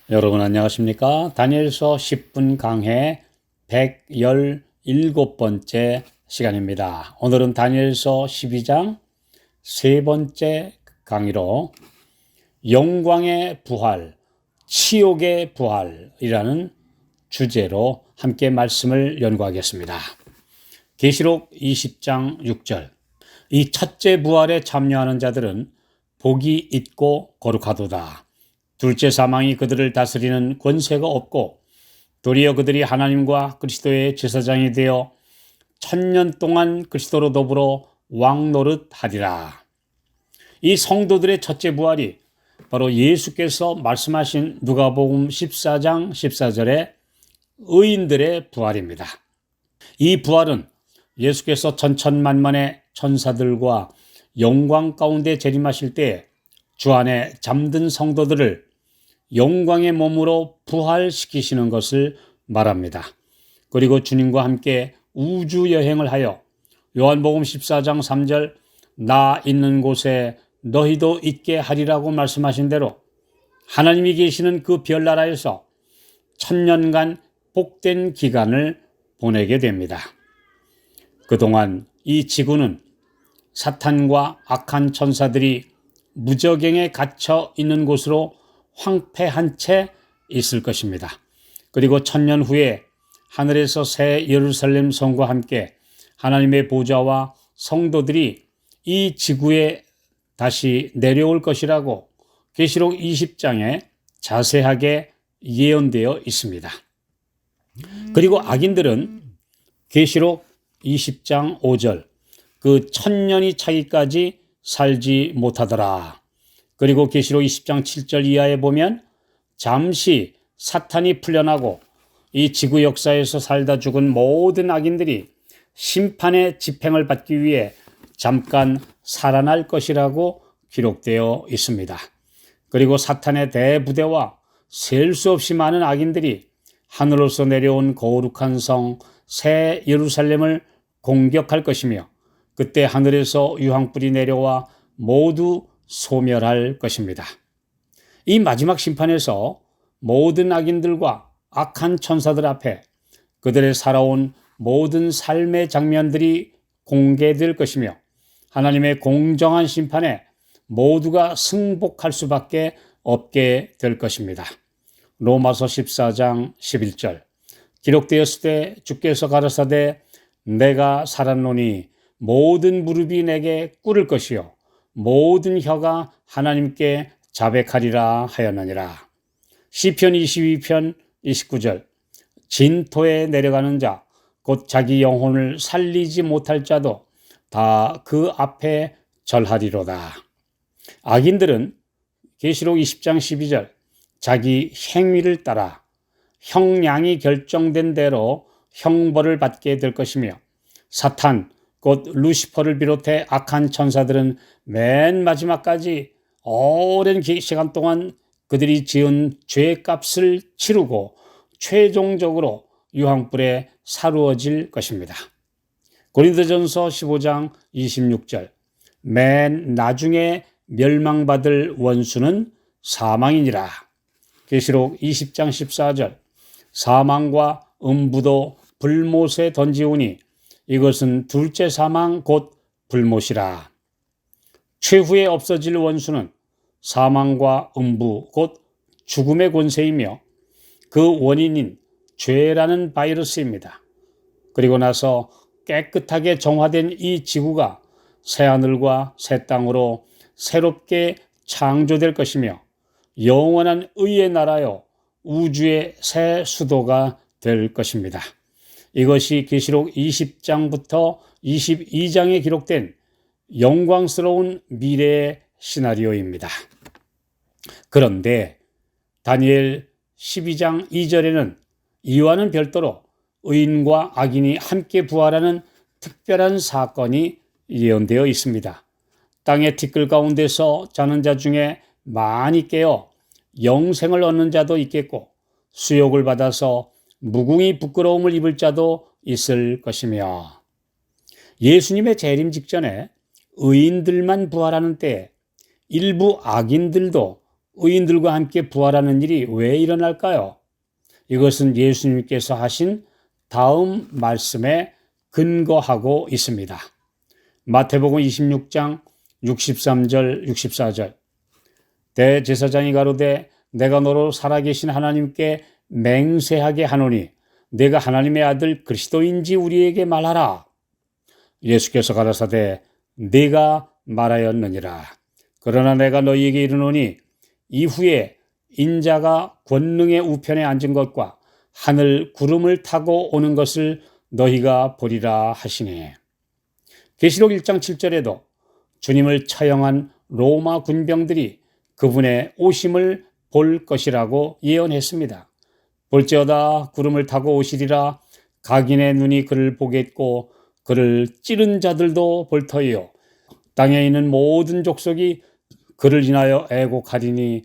여러분 안녕하십니까? 다니엘서 10분 강해 117번째 시간입니다. 오늘은 다니엘서 12장 세 번째 강의로 영광의 부활, 치욕의 부활이라는 주제로 함께 말씀을 연구하겠습니다. 계시록 20장 6절. 이 첫째 부활에 참여하는 자들은 복이 있고 거룩하도다. 둘째 사망이 그들을 다스리는 권세가 없고 도리어 그들이 하나님과 그리스도의 제사장이 되어 1000년 동안 그리스도로 더불어 왕노릇하리라. 이 성도들의 첫째 부활이 바로 예수께서 말씀하신 누가복음 14장 14절의 의인들의 부활입니다. 이 부활은 예수께서 천천만만의 천사들과 영광 가운데 재림하실 때 주 안에 잠든 성도들을 영광의 몸으로 부활시키시는 것을 말합니다. 그리고 주님과 함께 우주 여행을 하여 요한복음 14장 3절 나 있는 곳에 너희도 있게 하리라고 말씀하신 대로 하나님이 계시는 그 별나라에서 1000년간 복된 기간을 보내게 됩니다. 그동안 이 지구는 사탄과 악한 천사들이 무저갱에 갇혀 있는 곳으로 황폐한 채 있을 것입니다. 그리고 1000년 후에 하늘에서 새 예루살렘 성과 함께 하나님의 보좌와 성도들이 이 지구에 다시 내려올 것이라고 계시록 20장에 자세하게 예언되어 있습니다. 그리고 악인들은 계시록 20장 5절 그 1000년이 차기까지 살지 못하더라. 그리고 계시록 20장 7절 이하에 보면 잠시 사탄이 풀려나고 이 지구 역사에서 살다 죽은 모든 악인들이 심판의 집행을 받기 위해 잠깐 살아날 것이라고 기록되어 있습니다. 그리고 사탄의 대부대와 셀 수 없이 많은 악인들이 하늘로서 내려온 거룩한 성 새 예루살렘을 공격할 것이며 그때 하늘에서 유황불이 내려와 모두 소멸할 것입니다. 이 마지막 심판에서 모든 악인들과 악한 천사들 앞에 그들의 살아온 모든 삶의 장면들이 공개될 것이며 하나님의 공정한 심판에 모두가 승복할 수밖에 없게 될 것입니다. 로마서 14장 11절 기록되었을 때 주께서 가라사대 내가 살았노니 모든 무릎이 내게 꿇을 것이요 모든 혀가 하나님께 자백하리라 하였느니라. 시편 22편 29절 진토에 내려가는 자 곧 자기 영혼을 살리지 못할 자도 다 그 앞에 절하리로다. 악인들은 계시록 20장 12절 자기 행위를 따라 형량이 결정된 대로 형벌을 받게 될 것이며 사탄 곧 루시퍼를 비롯해 악한 천사들은 맨 마지막까지 오랜 시간 동안 그들이 지은 죄값을 치르고 최종적으로 유황불에 사루어질 것입니다. 고린도전서 15장 26절 맨 나중에 멸망받을 원수는 사망이니라. 계시록 20장 14절 사망과 음부도 불못에 던지우니 이것은 둘째 사망 곧 불못이라. 최후에 없어질 원수는 사망과 음부 곧 죽음의 권세이며 그 원인인 죄라는 바이러스입니다. 그리고 나서 깨끗하게 정화된 이 지구가 새하늘과 새 땅으로 새롭게 창조될 것이며 영원한 의의 나라요 우주의 새 수도가 될 것입니다. 이것이 계시록 20장부터 22장에 기록된 영광스러운 미래의 시나리오입니다. 그런데 다니엘 12장 2절에는 이와는 별도로 의인과 악인이 함께 부활하는 특별한 사건이 예언되어 있습니다. 땅의 티끌 가운데서 자는 자 중에 많이 깨어 영생을 얻는 자도 있겠고 수욕을 받아서 무궁히 부끄러움을 입을 자도 있을 것이며 예수님의 재림 직전에 의인들만 부활하는 때 일부 악인들도 의인들과 함께 부활하는 일이 왜 일어날까요? 이것은 예수님께서 하신 다음 말씀에 근거하고 있습니다. 마태복음 26장 63절 64절 대제사장이 가로되 내가 너로 살아계신 하나님께 맹세하게 하노니 내가 하나님의 아들 그리스도인지 우리에게 말하라. 예수께서 가라사대 네가 말하였느니라. 그러나 내가 너희에게 이르노니 이후에 인자가 권능의 우편에 앉은 것과 하늘 구름을 타고 오는 것을 너희가 보리라 하시니. 계시록 1장 7절에도 주님을 처형한 로마 군병들이 그분의 오심을 볼 것이라고 예언했습니다. 볼지어다 구름을 타고 오시리라. 각인의 눈이 그를 보겠고 그를 찌른 자들도 볼 터이요 땅에 있는 모든 족속이 그를 인하여 애곡하리니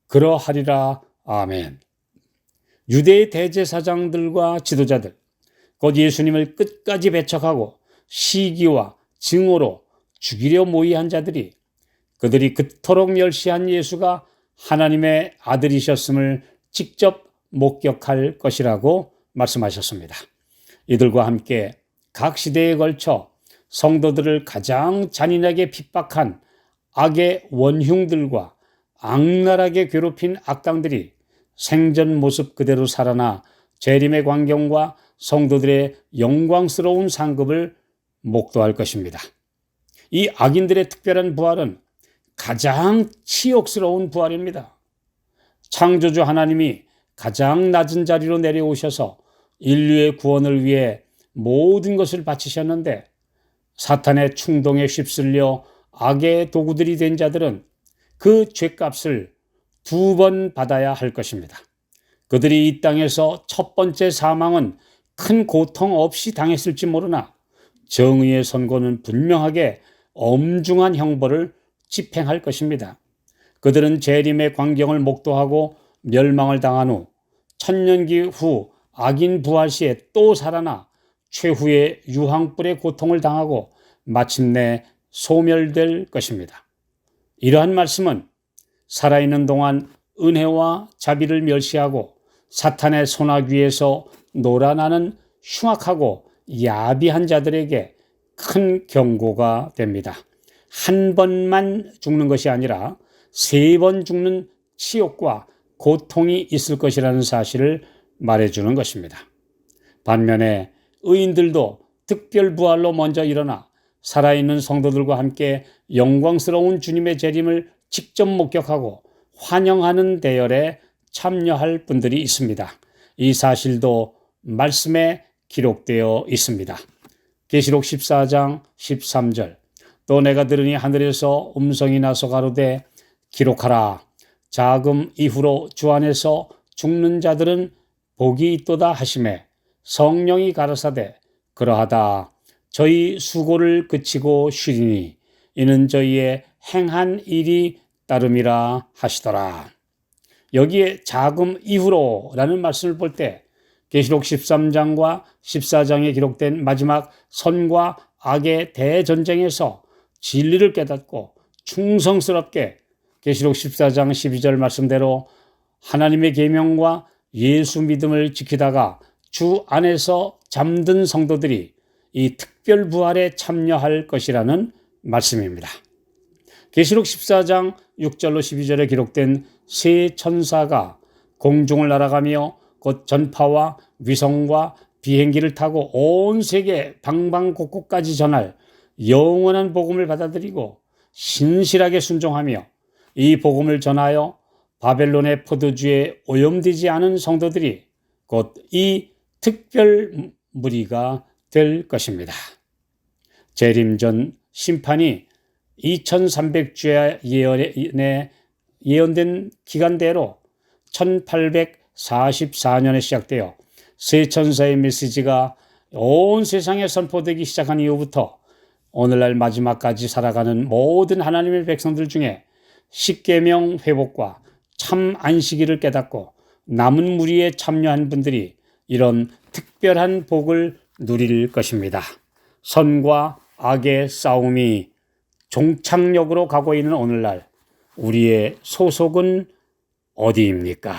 그러하리라. 아멘. 유대의 대제사장들과 지도자들, 곧 예수님을 끝까지 배척하고 시기와 증오로 죽이려 모의한 자들이 그들이 그토록 멸시한 예수가 하나님의 아들이셨음을 직접 목격할 것이라고 말씀하셨습니다. 이들과 함께 각 시대에 걸쳐 성도들을 가장 잔인하게 핍박한 악의 원흉들과 악랄하게 괴롭힌 악당들이 생전 모습 그대로 살아나 재림의 광경과 성도들의 영광스러운 상급을 목도할 것입니다. 이 악인들의 특별한 부활은 가장 치욕스러운 부활입니다. 창조주 하나님이 가장 낮은 자리로 내려오셔서 인류의 구원을 위해 모든 것을 바치셨는데 사탄의 충동에 휩쓸려 악의 도구들이 된 자들은 그 죄값을 2번 받아야 할 것입니다. 그들이 이 땅에서 첫 번째 사망은 큰 고통 없이 당했을지 모르나 정의의 선고는 분명하게 엄중한 형벌을 집행할 것입니다. 그들은 재림의 광경을 목도하고 멸망을 당한 후 천년기 후 악인 부활 시에 또 살아나 최후의 유황불의 고통을 당하고 마침내 소멸될 것입니다. 이러한 말씀은 살아있는 동안 은혜와 자비를 멸시하고 사탄의 손아귀 위에서 놀아나는 흉악하고 야비한 자들에게 큰 경고가 됩니다. 한 번만 죽는 것이 아니라 3번 죽는 치욕과 고통이 있을 것이라는 사실을 말해주는 것입니다. 반면에 의인들도 특별부활로 먼저 일어나 살아있는 성도들과 함께 영광스러운 주님의 재림을 직접 목격하고 환영하는 대열에 참여할 분들이 있습니다. 이 사실도 말씀에 기록되어 있습니다. 계시록 14장 13절 또 내가 들으니 하늘에서 음성이 나서 가로되 기록하라. 자금 이후로 주 안에서 죽는 자들은 복이 있도다 하시매 성령이 가라사대 그러하다. 저희 수고를 그치고 쉬리니 이는 저희의 행한 일이 따름이라 하시더라. 여기에 자금 이후로라는 말씀을 볼 때 계시록 13장과 14장에 기록된 마지막 선과 악의 대전쟁에서 진리를 깨닫고 충성스럽게 계시록 14장 12절 말씀대로 하나님의 계명과 예수 믿음을 지키다가 주 안에서 잠든 성도들이 이 특별 부활에 참여할 것이라는 말씀입니다. 계시록 14장 6절로 12절에 기록된 세 천사가 공중을 날아가며 곧 전파와 위성과 비행기를 타고 온 세계 방방곡곡까지 전할 영원한 복음을 받아들이고 신실하게 순종하며 이 복음을 전하여 바벨론의 포도주에 오염되지 않은 성도들이 곧 이 특별 무리가 될 것입니다. 재림 전 심판이 2300주의 예언에 예언된 기간대로 1844년에 시작되어 세 천사의 메시지가 온 세상에 선포되기 시작한 이후부터 오늘날 마지막까지 살아가는 모든 하나님의 백성들 중에 십계명 회복과 참 안식일을 깨닫고 남은 무리에 참여한 분들이 이런 특별한 복을 누릴 것입니다. 선과 악의 싸움이 종착역으로 가고 있는 오늘날 우리의 소속은 어디입니까?